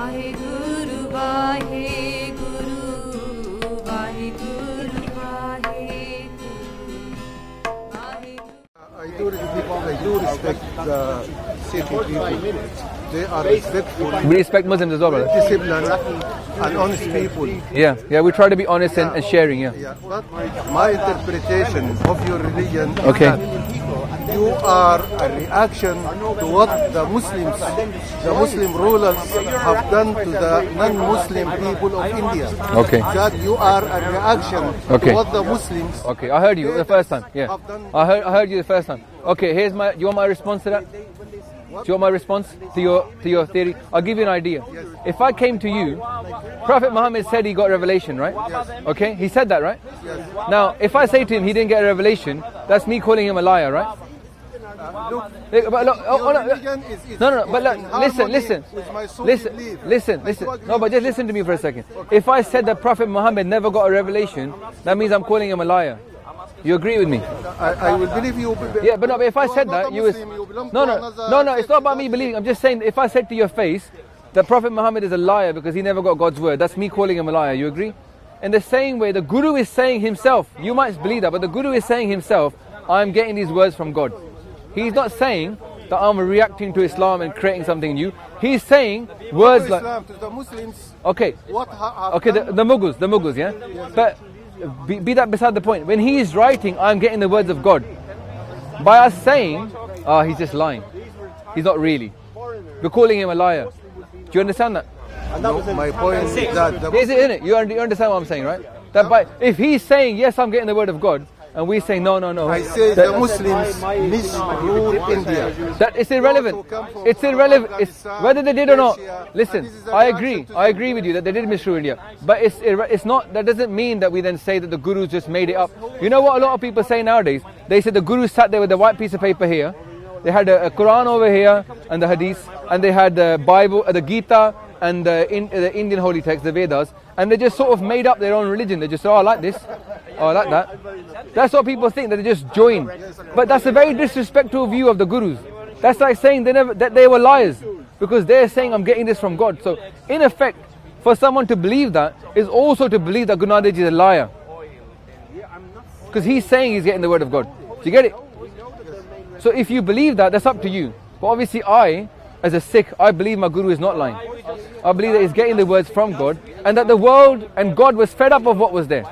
I do respect the Sikh people. They are respectful. We respect Muslims as well, brother. Disciplined and honest people. Yeah, we try to be honest and sharing, But my interpretation of your religion is Okay. that you are a reaction to what the Muslim rulers have done to the non-Muslim people of India. Okay. That you are a reaction Okay. to what the Muslims. Okay, I heard you the first time. Yeah, I heard you the first time. Okay, here's my. Do you want my response to that? Do you want my response to your theory? I'll give you an idea. If I came to you, Prophet Muhammad said he got revelation, right? Okay, he said that, right? Now, if I say to him he didn't get a revelation, that's me calling him a liar, right? Listen. No, but just listen to me for a second. If I said that Prophet Muhammad never got a revelation, that means I'm calling him a liar. You agree with me? I will believe you. Yeah, but if I said that, you was no. It's not about me believing. I'm just saying, if I said to your face that Prophet Muhammad is a liar because he never got God's word, that's me calling him a liar. You agree? In the same way, the Guru is saying himself. You might believe that, but the Guru is saying himself, I'm getting these words from God. He's not saying that I'm reacting to Islam and creating something new. He's saying words like Islam to the Muslims. Okay, the Mughals, yeah. But be that beside the point. When he is writing, I'm getting the words of God. By us saying, he's just lying. He's not really. We're calling him a liar. Do you understand that? No, my point is that Is it in it? You understand what I'm saying, right? That if he's saying, yes, I'm getting the word of God, and we say no. I say the Muslims misrule India. That it's irrelevant. It's irrelevant. It's whether they did or not. Listen, I agree with you that they did misrule India. But it's not. That doesn't mean that we then say that the Gurus just made it up. You know what a lot of people say nowadays? They say the Guru sat there with a white piece of paper here. They had a Quran over here and the Hadith, and they had the Bible, the Gita, and the Indian holy text, the Vedas, and they just sort of made up their own religion. They just say, I like this, I like that. That's what people think, that they just join. But that's a very disrespectful view of the Gurus. That's like saying that they were liars, because they're saying I'm getting this from God. So in effect, for someone to believe that is also to believe that Guru Nanak Dev Ji is a liar, because he's saying he's getting the word of God. Do you get it? So if you believe that, that's up to you. But obviously I, as a Sikh, I believe my Guru is not lying. I believe that he's getting the words from God, and that the world and God was fed up of what was there.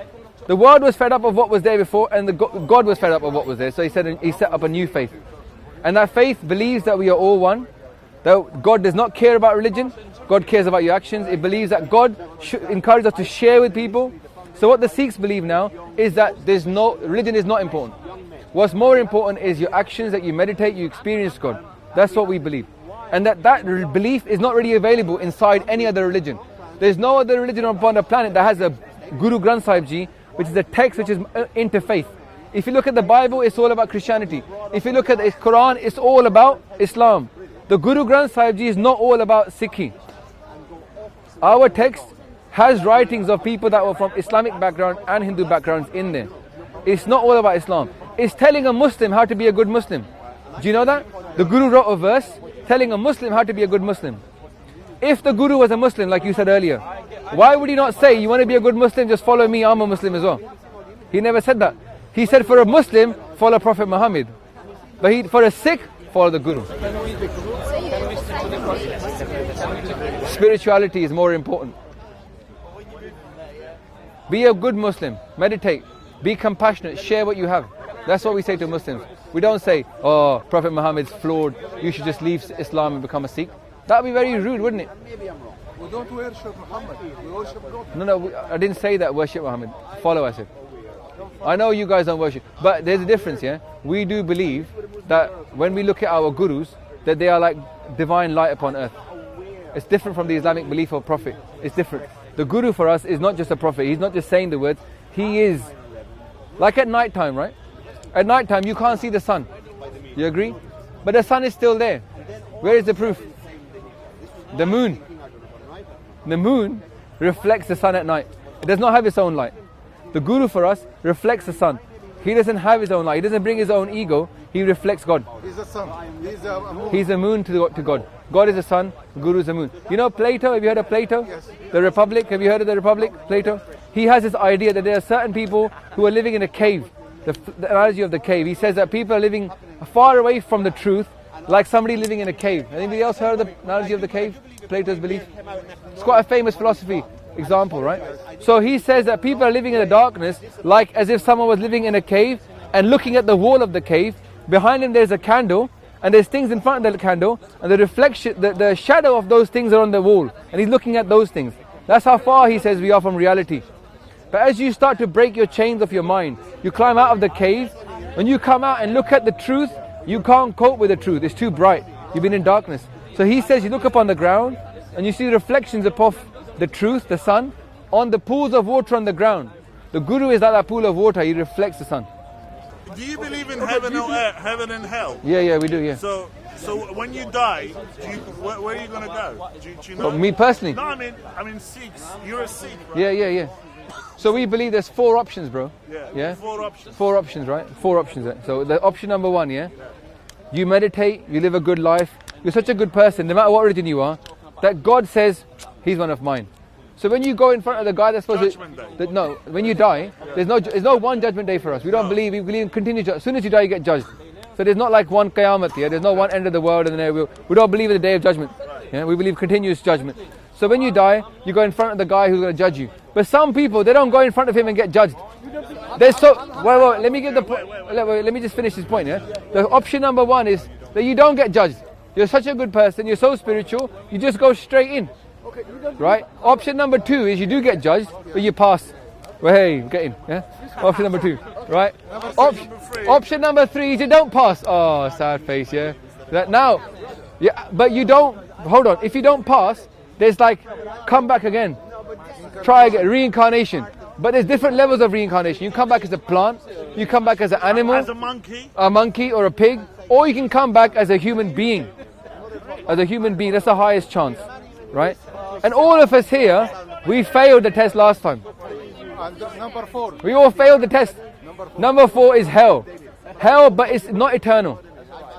The world was fed up of what was there before, and God was fed up of what was there. So he set up a new faith. And that faith believes that we are all one, that God does not care about religion, God cares about your actions. It believes that God encourages us to share with people. So what the Sikhs believe now is that religion is not important. What's more important is your actions, that you meditate, you experience God. That's what we believe. And that belief is not really available inside any other religion. There's no other religion upon the planet that has a Guru Granth Sahib Ji, which is a text which is interfaith. If you look at the Bible, it's all about Christianity. If you look at the Quran, it's all about Islam. The Guru Granth Sahib Ji is not all about Sikhi. Our text has writings of people that were from Islamic background and Hindu backgrounds in there. It's not all about Islam. It's telling a Muslim how to be a good Muslim. Do you know that? The Guru wrote a verse telling a Muslim how to be a good Muslim. If the Guru was a Muslim, like you said earlier, why would he not say, you want to be a good Muslim, just follow me, I'm a Muslim as well? He never said that. He said for a Muslim, follow Prophet Muhammad. But for a Sikh, follow the Guru. Spirituality is more important. Be a good Muslim, meditate, be compassionate, share what you have. That's what we say to Muslims. We don't say, oh, Prophet Muhammad's flawed, you should just leave Islam and become a Sikh. That would be very rude, wouldn't it? We don't worship Muhammad, we worship God. No, I didn't say that, worship Muhammad. Follow, I said. I know you guys don't worship, but there's a difference, yeah? We do believe that when we look at our Gurus, that they are like divine light upon earth. It's different from the Islamic belief of Prophet. It's different. The Guru for us is not just a Prophet. He's not just saying the words. He is. Like at night time, right? At night time, you can't see the sun. You agree? But the sun is still there. Where is the proof? The moon. The moon reflects the sun at night. It does not have its own light. The Guru for us reflects the sun. He doesn't have his own light. He doesn't bring his own ego. He reflects God. He's a sun. He's a moon. He's a moon to God. God is the sun, Guru is the moon. You know Plato? Have you heard of Plato? Yes. The Republic? Have you heard of the Republic? Plato? He has this idea that there are certain people who are living in a cave. The analogy of the cave. He says that people are living far away from the truth, like somebody living in a cave. Anybody else heard of the analogy of the cave? Plato's belief? It's quite a famous philosophy example, right? So he says that people are living in the darkness like as if someone was living in a cave and looking at the wall of the cave. Behind him there's a candle and there's things in front of the candle and the reflection, the shadow of those things are on the wall and he's looking at those things. That's how far he says we are from reality. But as you start to break your chains of your mind, you climb out of the cave. When you come out and look at the truth, you can't cope with the truth. It's too bright. You've been in darkness. So he says you look up on the ground and you see reflections of the truth, the sun, on the pools of water on the ground. The Guru is like that pool of water. He reflects the sun. Do you believe in heaven or heaven and hell? Yeah, we do, yeah. So when you die, where are you going to go? Do you know? Well, me personally? No, I mean Sikhs. You're a Sikh, right? Yeah. So we believe there's 4 options, bro. Yeah? 4 options. 4 options, right? 4 options. Right? So the option number 1, yeah? You meditate, you live a good life. You're such a good person, no matter what religion you are, that God says, he's one of mine. So when you go in front of the guy that's supposed to... No, when you die, there's no one judgment day for us. We believe in continuous judgment. As soon as you die, you get judged. So there's not like one qiyamah, yeah? There's no one end of the world and then we don't believe in the day of judgment. Yeah? We believe continuous judgment. So when you die, you go in front of the guy who's going to judge you. But some people, they don't go in front of him and get judged. They're so... Wait, let me give the point. Let me just finish this point, yeah? The option number 1 is that you don't get judged. You're such a good person, you're so spiritual, you just go straight in. Right? Option number 2 is you do get judged, but you pass. Well, hey, get in. Yeah? Option number 2. Right? Option number 3 is you don't pass. Oh, sad face, yeah? But you don't... Hold on. If you don't pass, there's like, come back again. Try again. Reincarnation. But there's different levels of reincarnation. You come back as a plant. You come back as an animal. As a monkey. A monkey or a pig. Or you can come back as a human being. As a human being. That's the highest chance. Right? And all of us here, we failed the test last time. And number 4. We all failed the test. Number 4 is hell. Hell, but it's not eternal.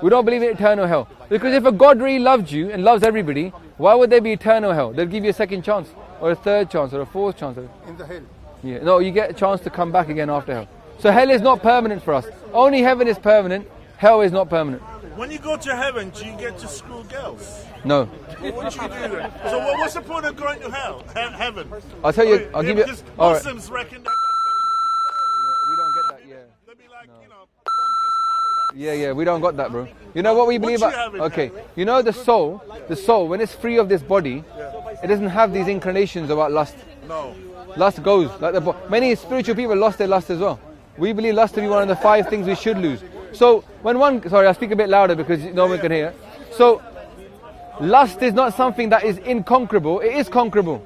We don't believe in eternal hell. Because if a God really loved you and loves everybody, why would there be eternal hell? They'll give you a second chance, or a third chance, or a fourth chance. In the hell. Yeah. No, you get a chance to come back again after hell. So hell is not permanent for us. Only heaven is permanent. Hell is not permanent. When you go to heaven, do you get to screw girls? No. What do you do then? So what's the point of going to heaven? I'll tell you. I'll give you. Because All right. Muslims reckon that. We don't get that. Yeah. They'll be like, bonkers paradise. Yeah, we don't got that, bro. You know what we believe about? Okay, you know the soul, when it's free of this body, it doesn't have these inclinations about lust. No. Lust goes. Many spiritual people lost their lust as well. We believe lust to be one of the 5 things we should lose. So sorry, I'll speak a bit louder because no one can hear. So lust is not something that is inconquerable. It is conquerable.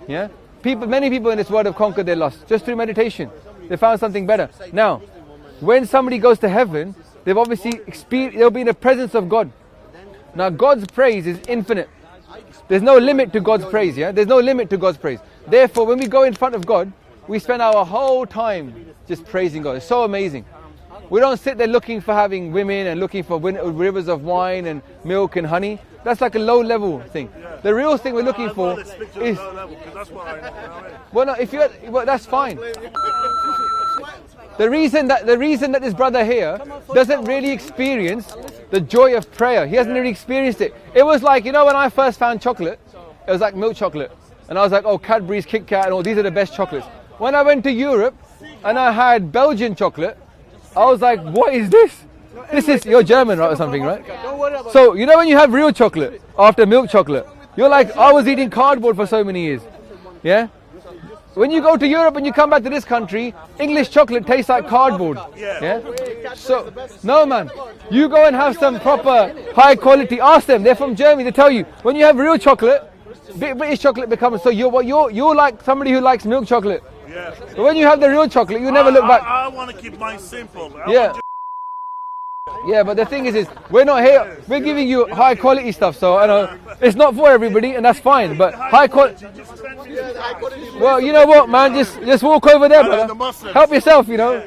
Yeah. Many people in this world have conquered their lust just through meditation. They found something better. Now, when somebody goes to heaven, they've obviously they'll be in the presence of God. Now, God's praise is infinite. There's no limit to God's praise, yeah? There's no limit to God's praise. Therefore, when we go in front of God, we spend our whole time just praising God. It's so amazing. We don't sit there looking for having women and looking for rivers of wine and milk and honey. That's like a low-level thing. The real thing we're looking for is... Well, no, that's fine. The reason that this brother here doesn't really experience the joy of prayer, he hasn't really experienced it. It was like, when I first found chocolate, it was like milk chocolate. And I was like, oh, Cadbury's, Kit Kat, and all these are the best chocolates. When I went to Europe and I had Belgian chocolate, I was like, what is this? This is, you're German, right, or something, right? So, when you have real chocolate after milk chocolate, you're like, I was eating cardboard for so many years. Yeah? When you go to Europe and you come back to this country, English chocolate tastes like cardboard. Yeah? So, no man, you go and have some proper high quality. Ask them, they're from Germany, they tell you, when you have real chocolate, British chocolate becomes, so you're like somebody who likes milk chocolate. Yeah. But when you have the real chocolate, you never look back. I want to keep mine simple. Yeah, but the thing is we're not here. We're giving you high quality stuff, so I know it's not for everybody, and that's fine. But high quality. Well, you know what, man? Just walk over there, the brother. Muslims. Help yourself, you know.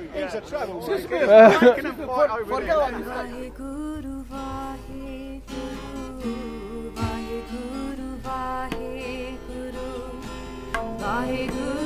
Vaheguru